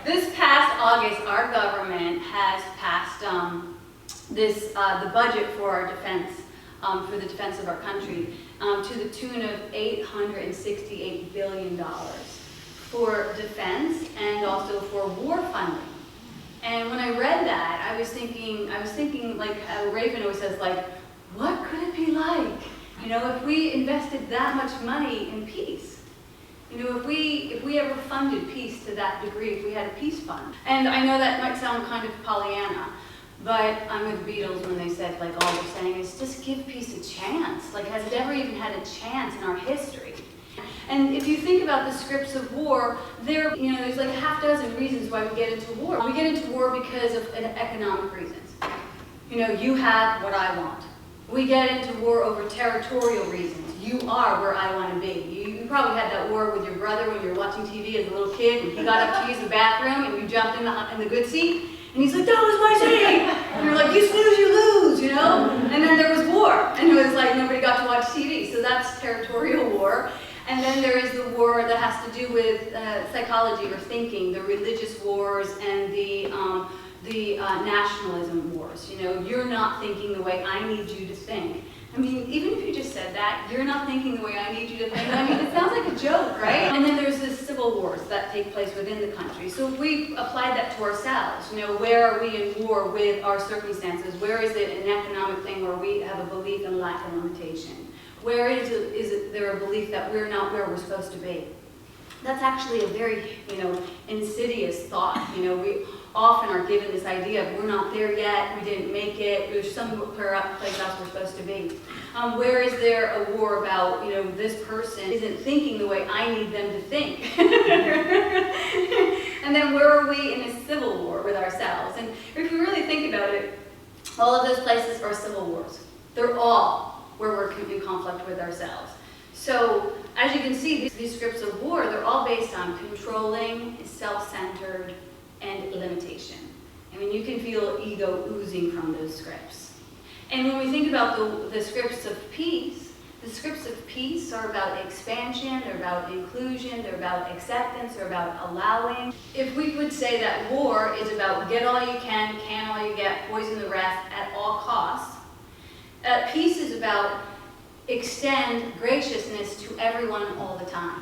This past August, our government has passed the budget for our defense, for the defense of our country, to the tune of $868 billion for defense and also for war funding. And when I read that, I was thinking like how Raven always says, like, what could it be like, you know, if we invested that much money in peace? You know, if we ever funded peace to that degree, if we had a peace fund. And I know that might sound kind of Pollyanna, but I'm with the Beatles when they said, like, all they're saying is just give peace a chance. Like, has it ever even had a chance in our history? And if you think about the scripts of war, there's like a half dozen reasons why we get into war. We get into war because of economic reasons. You know, you have what I want. We get into war over territorial reasons. You are where I want to be. You probably had that war with your brother when you were watching TV as a little kid, and he got up to use the bathroom, and you jumped in the good seat, and he's like, that was my seat! And you're like, you snooze, you lose, you know? And then there was war, and it was like nobody got to watch TV, so that's territorial war. And then there is the war that has to do with psychology or thinking, the religious wars and the nationalism wars. You know, you're not thinking the way I need you to think. I mean, even if you just said that, you're not thinking the way I need you to think. I mean, it sounds like a joke, right? And then there's the civil wars that take place within the country. So if we applied that to ourselves, you know, where are we in war with our circumstances? Where is it an economic thing where we have a belief in lack of limitation? Where is there a belief that we're not where we're supposed to be? That's actually a very, you know, insidious thought. You know, we often are given this idea of we're not there yet, we didn't make it, there's somewhere place else we're supposed to be. Where is there a war about, you know, this person isn't thinking the way I need them to think? And then where are we in a civil war with ourselves? And if you really think about it, all of those places are civil wars. They're all where we're in conflict with ourselves. So, as you can see, these scripts of war, they're all based on controlling, self-centered, and limitation. I mean, you can feel ego oozing from those scripts. And when we think about the scripts of peace, the scripts of peace are about expansion, they're about inclusion, they're about acceptance, they're about allowing. If we would say that war is about get all you can all you get, poison the rest at all costs, peace is about extend graciousness to everyone all the time.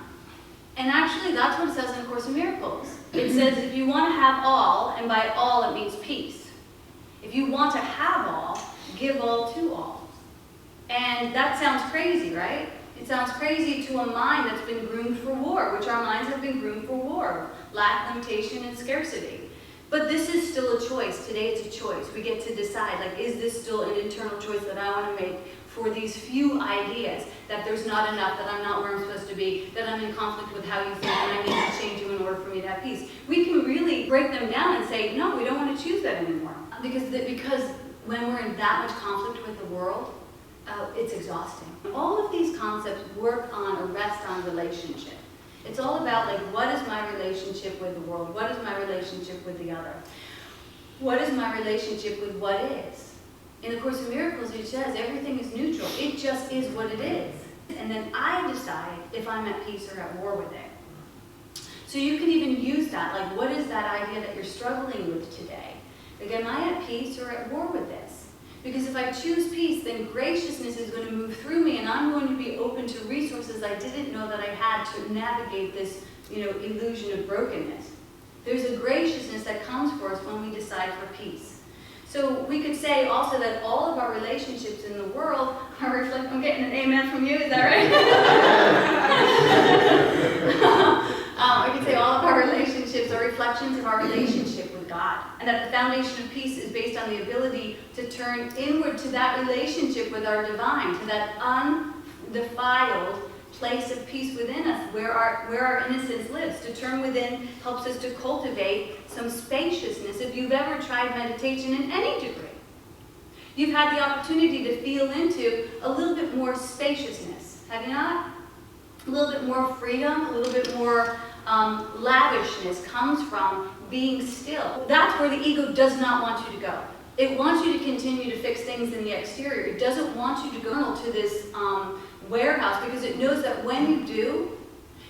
And actually, that's what it says in A Course in Miracles. It says if you want to have all, and by all it means peace. If you want to have all, give all to all. And that sounds crazy, right? It sounds crazy to a mind that's been groomed for war, which our minds have been groomed for war, lack, limitation, and scarcity. But this is still a choice. Today it's a choice. We get to decide, like, is this still an internal choice that I want to make for these few ideas, that there's not enough, that I'm not where I'm supposed to be, that I'm in conflict with how you think, and I need to change you in order for me to have peace. We can really break them down and say, no, we don't want to choose that anymore. Because when we're in that much conflict with the world, it's exhausting. All of these concepts work on or rest on relationship. It's all about, like, what is my relationship with the world? What is my relationship with the other? What is my relationship with what is? In the Course in Miracles, it says everything is neutral. It just is what it is. And then I decide if I'm at peace or at war with it. So you can even use that. Like, what is that idea that you're struggling with today? Like, am I at peace or at war with this? Because if I choose peace, then graciousness is going to move through me, and I'm going to be open to resources I didn't know that I had to navigate this, you know, illusion of brokenness. There's a graciousness that comes for us when we decide for peace. So we could say also that all of our relationships in the world are reflecting. I'm getting an amen from you, is that right? I could say all of our relationships are reflections of our relationship with God. And that the foundation of peace is based on the ability to turn inward to that relationship with our divine, to that undefiled place of peace within us, where our innocence lives. To turn within helps us to cultivate some spaciousness. If you've ever tried meditation in any degree, you've had the opportunity to feel into a little bit more spaciousness, have you not? A little bit more freedom, a little bit more lavishness comes from being still. That's where the ego does not want you to go. It wants you to continue to fix things in the exterior. It doesn't want you to go to this warehouse, because it knows that when you do,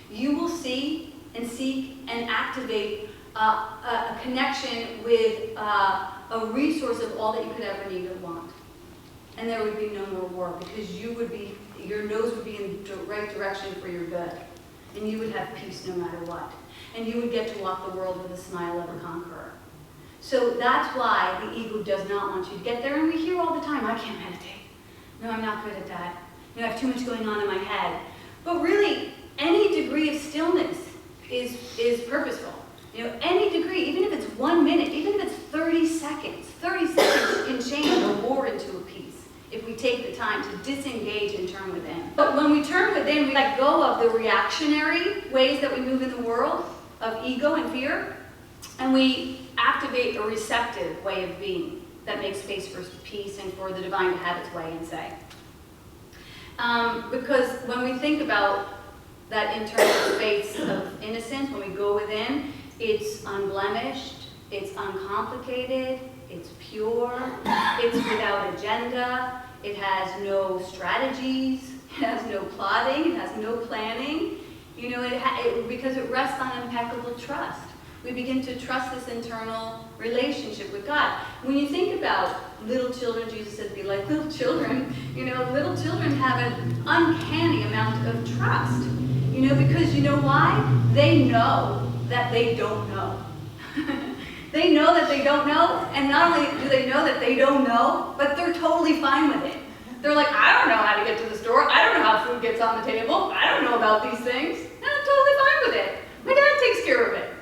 you will see and seek and activate a connection with a resource of all that you could ever need or want. And there would be no more war, because your nose would be in the right direction for your good. And you would have peace no matter what. And you would get to walk the world with a smile of a conqueror. So that's why the ego does not want you to get there. And we hear all the time, I can't meditate. No, I'm not good at that. I have too much going on in my head. But really, any degree of stillness is purposeful. Any degree, even if it's 1 minute, even if it's 30 seconds can change a war into a peace if we take the time to disengage and turn within. But when we turn within, we let go of the reactionary ways that we move in the world, of ego and fear, and we activate a receptive way of being that makes space for peace and for the divine to have its way and say. Because when we think about that internal space of innocence, when we go within, it's unblemished, it's uncomplicated, it's pure, it's without agenda, it has no strategies, it has no plotting, it has no planning, because it rests on impeccable trust. We begin to trust this internal relationship with God. When you think about little children, Jesus said, be like little children. Little children have an uncanny amount of trust. Because you know why? They know that they don't know. They know that they don't know, and not only do they know that they don't know, but they're totally fine with it. They're like, I don't know how to get to the store. I don't know how food gets on the table. I don't know about these things. And I'm totally fine with it. My dad takes care of it.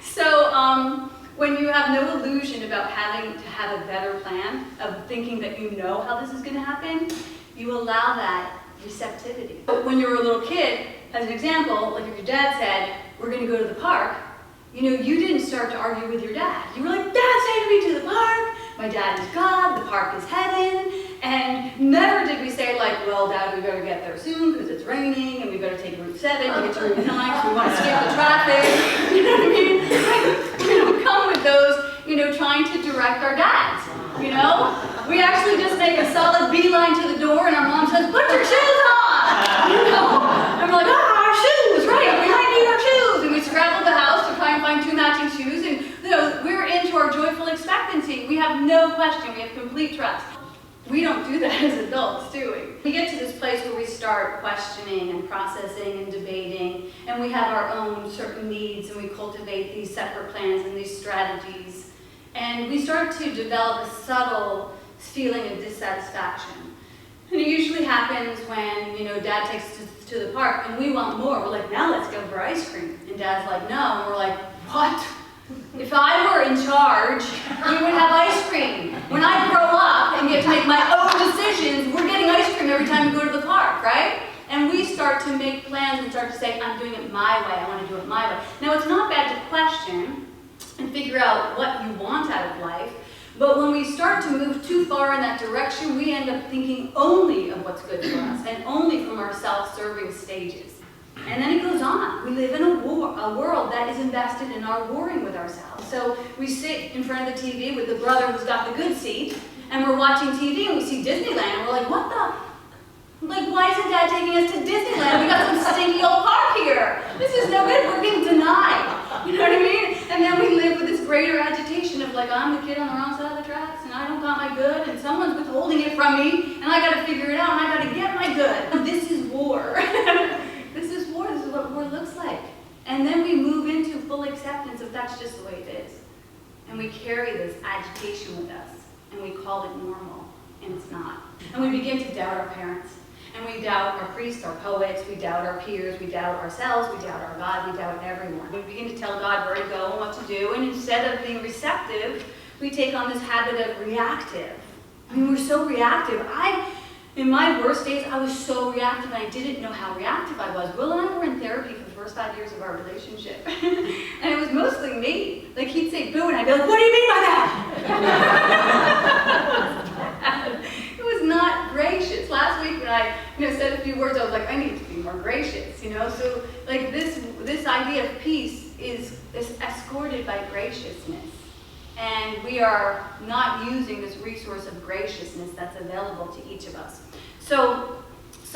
So when you have no illusion about having to have a better plan, of thinking that you know how this is going to happen, you allow that receptivity. But when you were a little kid, as an example, like if your dad said, we're going to go to the park, you didn't start to argue with your dad. You were like, Dad's taking me to the park. My dad is God. The park is heaven. And never did we say like, well, Dad, we better get there soon because it's raining and we better take Route 7 to get to Route 9 so we want to skip the traffic. You know what I mean? We don't come with those, trying to direct our dads. We actually just make a solid beeline to the door and our mom says, put your shoes on. And we're like, our shoes, right? We might need our shoes. And we scramble the house to try and find 2 matching shoes. And we're into our joyful expectancy. We have no question. We have complete trust. We don't do that as adults, do we? We get to this place where we start questioning and processing and debating, and we have our own certain needs, and we cultivate these separate plans and these strategies. And we start to develop a subtle feeling of dissatisfaction. And it usually happens when, Dad takes us to the park, and we want more. We're like, now let's go for ice cream. And Dad's like, no. And we're like, what? If I were in charge, we would have ice cream. When I grow up and get to make my own decisions, we're getting ice cream every time we go to the park, right? And we start to make plans and start to say, I'm doing it my way, I want to do it my way. Now, it's not bad to question and figure out what you want out of life, but when we start to move too far in that direction, we end up thinking only of what's good for us and only from our self-serving stages. And then it goes on. We live in a world that is invested in our warring with ourselves. So we sit in front of the TV with the brother who's got the good seat, and we're watching TV and we see Disneyland, and we're like, what the? Like, why isn't Dad taking us to Disneyland? We got some stinky old park here. This is no good. We're being denied. You know what I mean? And then we live with this greater agitation of like, I'm the kid on the wrong side of the tracks, and I don't got my good, and someone's withholding it from me, and I got to figure it out, and I got to get my good. This is war. This is war. This is what war looks like. And then we move into full acceptance of that's just the way it is. And we carry this agitation with us, and we call it normal, and it's not. And we begin to doubt our parents, and we doubt our priests, our poets, we doubt our peers, we doubt ourselves, we doubt our God, we doubt everyone. We begin to tell God where to go and what to do, and instead of being receptive, we take on this habit of reactive. I mean, we're so reactive. In my worst days, I was so reactive, and I didn't know how reactive I was. Will and I were in therapy for the first 5 years of our relationship. And it was mostly me. Like, he'd say boo, and I'd be like, what do you mean by that? It was not gracious. Last week when I said a few words, I was like, I need to be more gracious, So, like, this idea of peace is escorted by graciousness. And we are not using this resource of graciousness that's available to each of us. So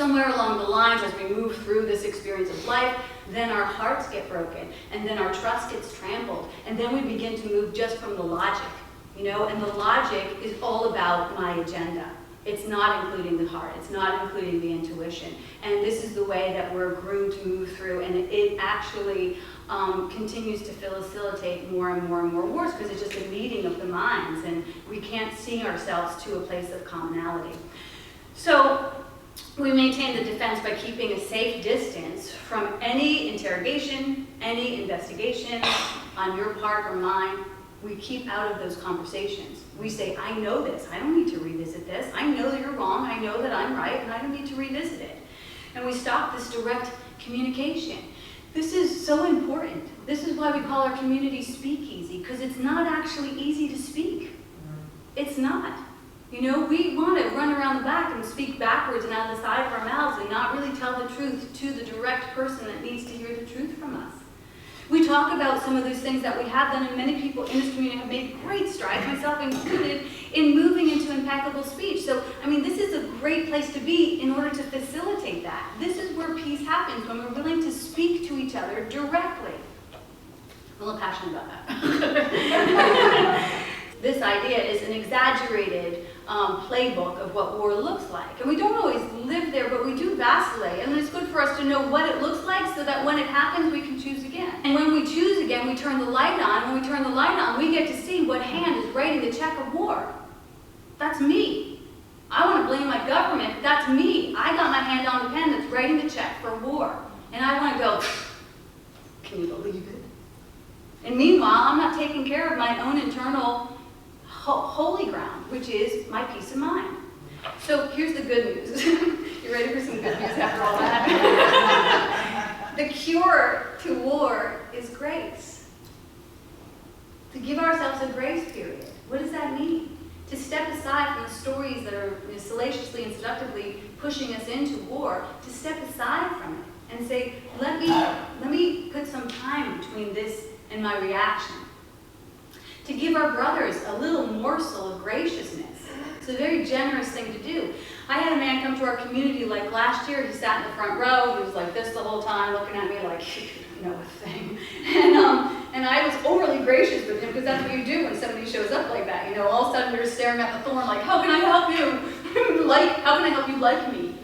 somewhere along the lines, as we move through this experience of life, then our hearts get broken, and then our trust gets trampled, and then we begin to move just from the logic, you know, and the logic is all about my agenda. It's not including the heart, it's not including the intuition, and this is the way that we're groomed to move through, and it actually continues to facilitate more and more and more wars, because it's just a meeting of the minds, and we can't see ourselves to a place of commonality. So we maintain the defense by keeping a safe distance from any interrogation, any investigation on your part or mine. We keep out of those conversations. We say, I know this, I don't need to revisit this. I know that you're wrong, I know that I'm right, and I don't need to revisit it. And we stop this direct communication. This is so important. This is why we call our community speakeasy, because it's not actually easy to speak. It's not. You know, we want to run around the back and speak backwards and out the side of our mouths and not really tell the truth to the direct person that needs to hear the truth from us. We talk about some of those things that we have done, and many people in this community have made great strides, myself included, in moving into impeccable speech. So, I mean, this is a great place to be in order to facilitate that. This is where peace happens, when we're willing to speak to each other directly. I'm a little passionate about that. This idea is an exaggerated playbook of what war looks like. And we don't always live there, but we do vacillate. And it's good for us to know what it looks like so that when it happens, we can choose again. And when we choose again, we turn the light on. When we turn the light on, we get to see what hand is writing the check of war. That's me. I want to blame my government, but that's me. I got my hand on the pen that's writing the check for war. And I want to go, can you believe it? And meanwhile, I'm not taking care of my own internal holy ground, which is my peace of mind. So here's the good news. You ready for some good news after all that? The cure to war is grace. To give ourselves a grace period. What does that mean? To step aside from the stories that are salaciously and seductively pushing us into war, to step aside from it and say, let me put some time between this and my reaction. To give our brothers a little morsel of graciousness. It's a very generous thing to do. I had a man come to our community like last year. He sat in the front row. He was like this the whole time, looking at me like, you know, a thing. And I was overly gracious with him, because that's what you do when somebody shows up like that. You know, all of a sudden you're staring at the thorn like, how can I help you? How can I help you like me?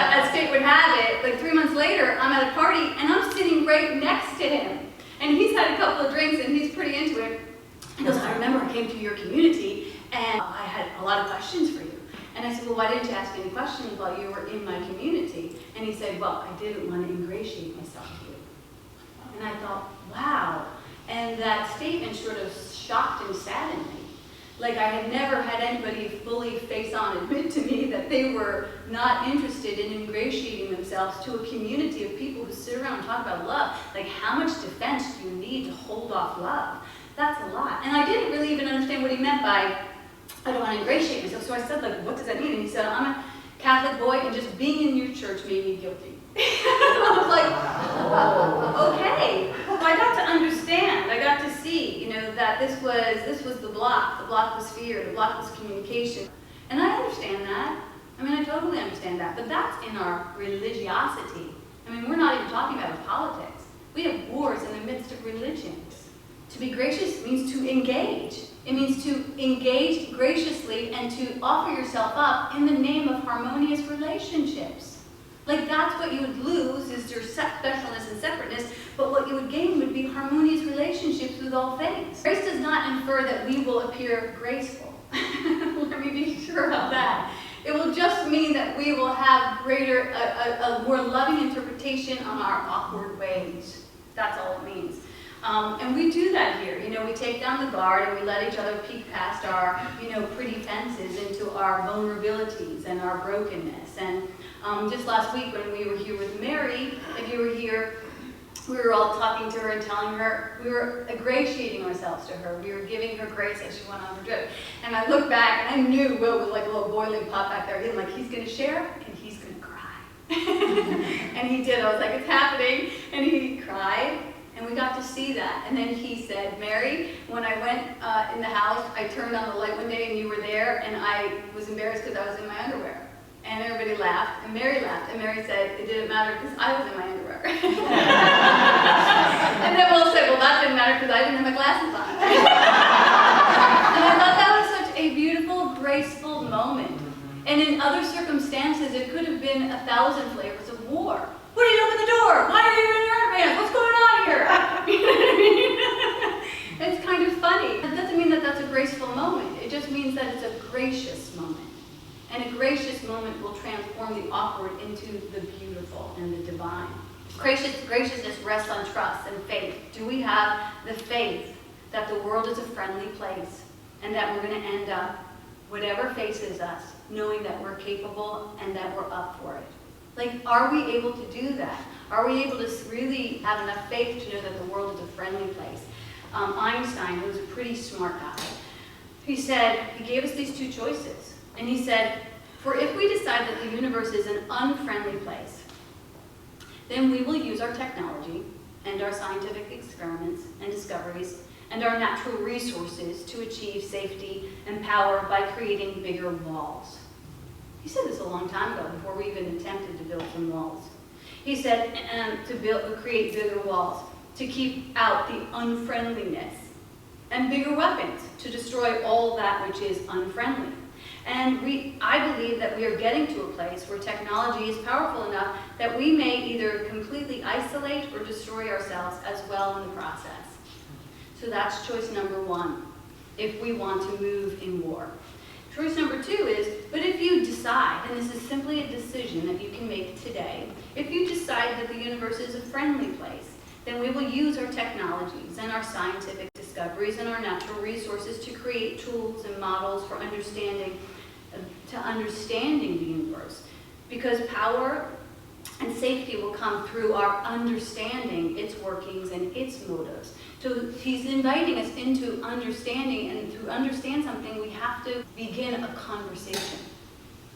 As fate would have it, like 3 months later, I'm at a party and I'm sitting right next to him. And he's had a couple of drinks and he's pretty into it. He goes, I remember I came to your community and I had a lot of questions for you. And I said, well, why didn't you ask any questions while you were in my community? And he said, well, I didn't want to ingratiate myself to you. And I thought, wow. And that statement sort of shocked and saddened me. Like, I had never had anybody fully face-on admit to me that they were not interested in ingratiating themselves to a community of people who sit around and talk about love. Like, how much defense do you need to hold off love? That's a lot. And I didn't really even understand what he meant by, I don't want to ingratiate myself. So I said, like, what does that mean? And he said, I'm a Catholic boy, and just being in your church made me guilty. I was like, okay. So I got to understand. I got to see, you know, that this was the block. The block was fear. The block was communication. And I understand that. I mean, I totally understand that. But that's in our religiosity. I mean, we're not even talking about politics. We have wars in the midst of religions. To be gracious means to engage. It means to engage graciously and to offer yourself up in the name of harmonious relationships. Like, that's what you would lose, is your specialness and separateness, but what you would gain would be harmonious relationships with all things. Grace does not infer that we will appear graceful. Let me be sure about that. It will just mean that we will have a more loving interpretation on our awkward ways. That's all it means. And we do that here. You know, we take down the guard and we let each other peek past our, you know, pretty fences into our vulnerabilities and our brokenness. And just last week when we were here with Mary, if you were here, we were all talking to her and telling her, we were ingratiating ourselves to her. We were giving her grace as she went on her trip. And I looked back and I knew Will was like a little boiling pot back there. He was like, he's going to share and he's going to cry. And he did. I was like, it's happening. And he cried. And we got to see that. And then he said, Mary, when I went in the house, I turned on the light one day and you were there, and I was embarrassed because I was in my underwear. And everybody laughed, and Mary laughed. And Mary said, it didn't matter because I was in my underwear. And then we'll say, well, that didn't matter because I didn't have my glasses on. And I thought that was such a beautiful, graceful moment. And in other circumstances, it could have been 1,000 flavors of war. What are you doing at the door? Why are you in your underpants? What's going on here? You know what I mean? It's kind of funny. It doesn't mean that that's a graceful moment. It just means that it's a gracious moment. And a gracious moment will transform the awkward into the beautiful and the divine. Graciousness rests on trust and faith. Do we have the faith that the world is a friendly place and that we're going to end up, whatever faces us, knowing that we're capable and that we're up for it? Like, are we able to do that? Are we able to really have enough faith to know that the world is a friendly place? Einstein, who was a pretty smart guy, he gave us these two choices. And he said, for if we decide that the universe is an unfriendly place, then we will use our technology and our scientific experiments and discoveries and our natural resources to achieve safety and power by creating bigger walls. He said this a long time ago, before we even attempted to build some walls. He said to create bigger walls, to keep out the unfriendliness, and bigger weapons to destroy all that which is unfriendly. And I believe that we are getting to a place where technology is powerful enough that we may either completely isolate or destroy ourselves as well in the process. So that's choice number one, if we want to move in war. Choice number two is, but if you decide, and this is simply a decision that you can make today, if you decide that the universe is a friendly place, then we will use our technologies and our scientific discoveries and our natural resources to create tools and models for understanding the universe. Because power and safety will come through our understanding its workings and its motives. So he's inviting us into understanding, and to understand something, we have to begin a conversation.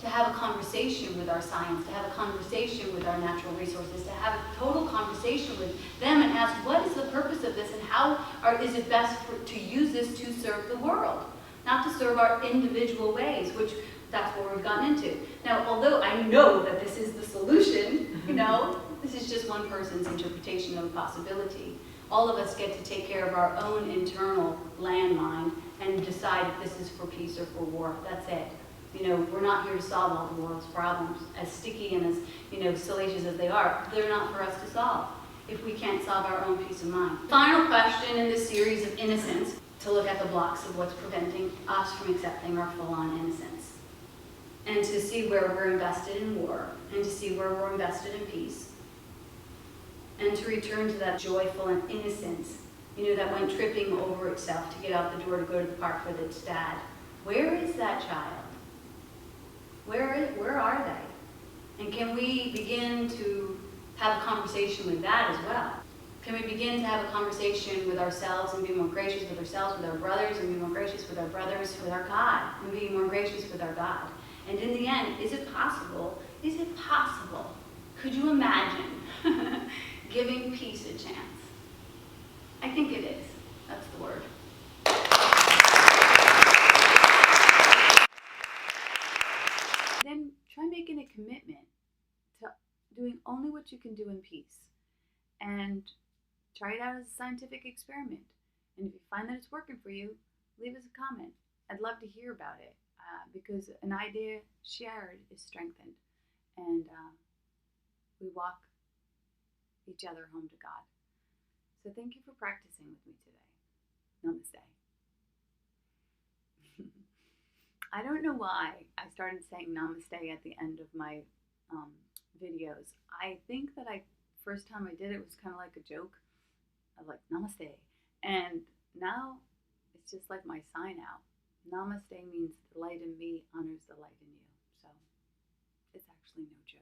To have a conversation with our science, to have a conversation with our natural resources, to have a total conversation with them and ask, what is the purpose of this and how is it best to use this to serve the world? Not to serve our individual ways, which that's what we've gotten into. Now, although I know that this is the solution, this is just one person's interpretation of a possibility. All of us get to take care of our own internal landmine and decide if this is for peace or for war. That's it. We're not here to solve all the world's problems. As sticky and as, salacious as they are, they're not for us to solve if we can't solve our own peace of mind. Final question in this series of innocence, to look at the blocks of what's preventing us from accepting our full-on innocence. And to see where we're invested in war, and to see where we're invested in peace. And to return to that joyful and innocence, that went tripping over itself to get out the door to go to the park with its dad. Where is that child? Where are they? And can we begin to have a conversation with that as well? Can we begin to have a conversation with ourselves and be more gracious with ourselves, with our brothers, and be more gracious with our brothers, with our God, and be more gracious with our God? And in the end, is it possible? Is it possible? Could you imagine giving peace a chance? I think it is. That's the word. Then try making a commitment to doing only what you can do in peace. And try it out as a scientific experiment. And if you find that it's working for you, leave us a comment. I'd love to hear about it because an idea shared is strengthened. And we walk each other home to God. So thank you for practicing with me today. Namaste. I don't know why I started saying namaste at the end of my videos. I think that first time I did it was kind of like a joke. I was like, namaste. And now it's just like my sign out. Namaste means the light in me honors the light in you. So it's actually no joke.